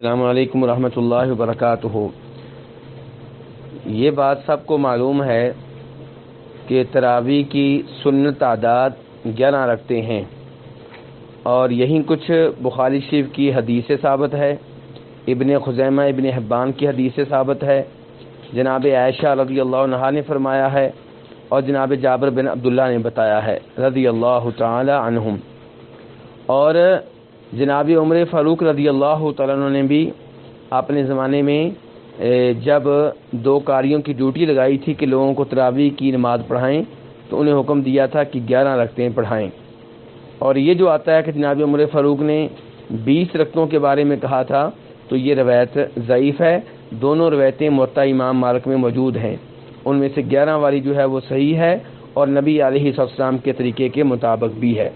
السلام علیکم ورحمۃ اللہ وبرکاتہ۔ یہ بات سب کو معلوم ہے کہ تراویح کی سنت تعداد 11 رکھتے ہیں، اور یہی کچھ بخاری شریف کی حدیث سے ثابت ہے، ابن خزیمہ ابن حبان کی حدیث سے ثابت ہے، جناب عائشہ رضی اللہ عنہا نے فرمایا ہے، اور جناب جابر بن عبداللہ نے بتایا ہے رضی اللہ تعالی عنہم، اور جناب عمر فاروق رضی اللہ تعالیٰ عنہ نے بھی اپنے زمانے میں جب 2 قاریوں کی ڈیوٹی لگائی تھی کہ لوگوں کو تراویح کی نماز پڑھائیں، تو انہیں حکم دیا تھا کہ 11 رکعتیں پڑھائیں۔ اور یہ جو آتا ہے کہ جناب عمر فاروق نے 20 رکعتوں کے بارے میں کہا تھا، تو یہ روایت ضعیف ہے۔ دونوں روایتیں موطا امام مالک میں موجود ہیں، ان میں سے 11 والی جو ہے وہ صحیح ہے اور نبی علیہ السلام کے طریقے کے مطابق بھی ہے۔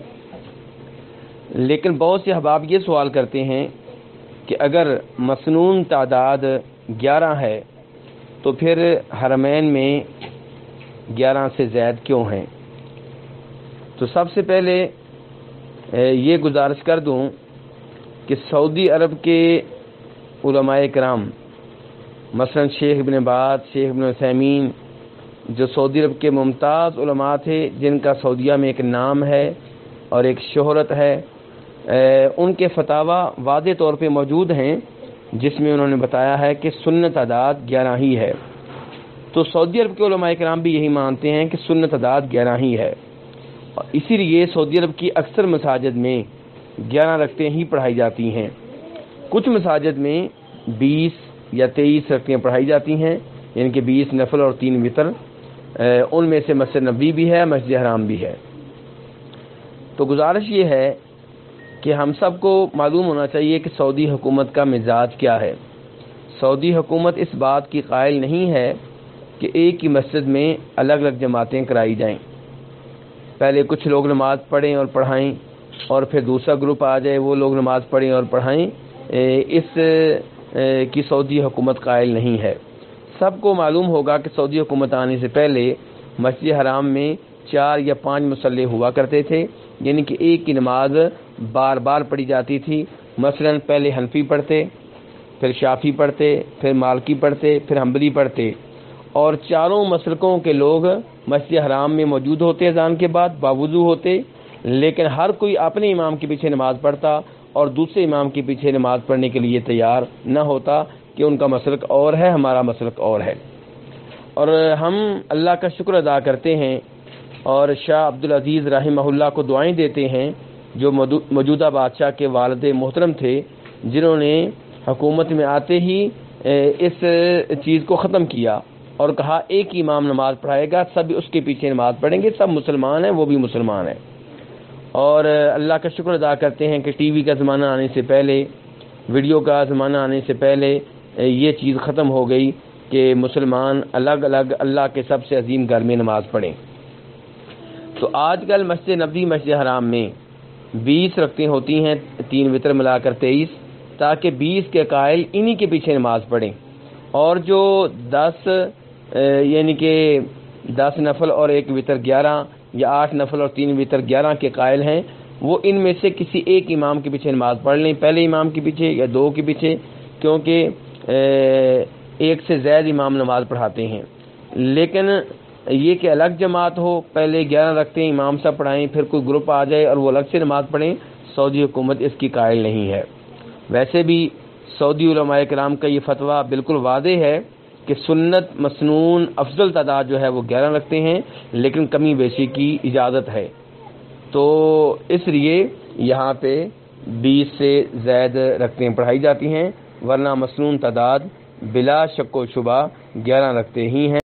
لیکن بہت سے احباب یہ سوال کرتے ہیں کہ اگر مسنون تعداد 11 ہے تو پھر حرمین میں 11 سے زائد کیوں ہیں؟ تو سب سے پہلے یہ گزارش کر دوں کہ سعودی عرب کے علماء کرام، مثلا شیخ ابن باز، شیخ ابن عثیمین، جو سعودی عرب کے ممتاز علماء تھے جن کا سعودیہ میں ایک نام ہے اور ایک شہرت ہے، ان کے فتاوی واضح طور پہ موجود ہیں، جس میں انہوں نے بتایا ہے کہ سنت تعداد 11 ہی ہے۔ تو سعودی عرب کے علماء کرام بھی یہی مانتے ہیں کہ سنت تعداد 11 ہی ہے، اور اسی لیے سعودی عرب کی اکثر مساجد میں 11 رکعتیں ہی پڑھائی جاتی ہیں۔ کچھ مساجد میں 20 یا 23 رکعتیں پڑھائی جاتی ہیں، یعنی کہ 20 نفل اور 3 وتر، ان میں سے مسجد نبوی بھی ہے، مسجد حرام بھی ہے۔ تو گزارش یہ ہے کہ ہم سب کو معلوم ہونا چاہیے کہ سعودی حکومت کا مزاج کیا ہے۔ سعودی حکومت اس بات کی قائل نہیں ہے کہ ایک ہی مسجد میں الگ الگ جماعتیں کرائی جائیں، پہلے کچھ لوگ نماز پڑھیں اور پڑھائیں، اور پھر دوسرا گروپ آ جائے وہ لوگ نماز پڑھیں اور پڑھائیں۔ اس کی سعودی حکومت قائل نہیں ہے۔ سب کو معلوم ہوگا کہ سعودی حکومت آنے سے پہلے مسجد حرام میں 4 یا 5 مصلی ہوا کرتے تھے، یعنی کہ ایک کی نماز بار بار پڑھی جاتی تھی۔ مثلا پہلے حنفی پڑھتے، پھر شافعی پڑھتے، پھر مالکی پڑھتے، پھر حنبلی پڑھتے، اور چاروں مسلکوں کے لوگ مسجد حرام میں موجود ہوتے اذان کے بعد، باوضو ہوتے، لیکن ہر کوئی اپنے امام کے پیچھے نماز پڑھتا اور دوسرے امام کے پیچھے نماز پڑھنے کے لیے تیار نہ ہوتا کہ ان کا مسلک اور ہے، ہمارا مسلک اور ہے۔ اور ہم اللہ کا شکر ادا کرتے ہیں اور شاہ عبدالعزیز رحمہ اللہ کو دعائیں دیتے ہیں، جو موجودہ بادشاہ کے والد محترم تھے، جنہوں نے حکومت میں آتے ہی اس چیز کو ختم کیا اور کہا ایک ہی امام نماز پڑھائے گا، سب اس کے پیچھے نماز پڑھیں گے، سب مسلمان ہیں، وہ بھی مسلمان ہیں۔ اور اللہ کا شکر ادا کرتے ہیں کہ ٹی وی کا زمانہ آنے سے پہلے، ویڈیو کا زمانہ آنے سے پہلے یہ چیز ختم ہو گئی کہ مسلمان الگ الگ اللہ کے سب سے عظیم گھر میں نماز پڑھیں۔ تو آج کل مسجد نبوی، مسجد حرام میں 20 رکعتیں ہوتی ہیں، 3 وتر ملا کر 23، تاکہ 20 کے قائل انہی کے پیچھے نماز پڑھیں، اور جو 10 یعنی کہ 10 نفل اور 1 وتر 11، یا 8 نفل اور 3 وتر 11 کے قائل ہیں، وہ ان میں سے کسی ایک امام کے پیچھے نماز پڑھ لیں، پہلے امام کے پیچھے یا 2 کے پیچھے، کیونکہ ایک سے زائد امام نماز پڑھاتے ہیں۔ لیکن یہ کہ الگ جماعت ہو، پہلے 11 رکعتیں امام صاحب پڑھائیں، پھر کوئی گروپ آ جائے اور وہ الگ سے نماز پڑھیں، سعودی حکومت اس کی قائل نہیں ہے۔ ویسے بھی سعودی علماء کرام کا یہ فتویٰ بالکل واضح ہے کہ سنت مسنون افضل تعداد جو ہے وہ 11 رکھتے ہیں، لیکن کمی بیشی کی اجازت ہے۔ تو اس لیے یہاں پہ 20 سے زائد رکعتیں پڑھائی جاتی ہیں، ورنہ مسنون تعداد بلا شک و شبہ 11 رکعتیں ہی ہیں۔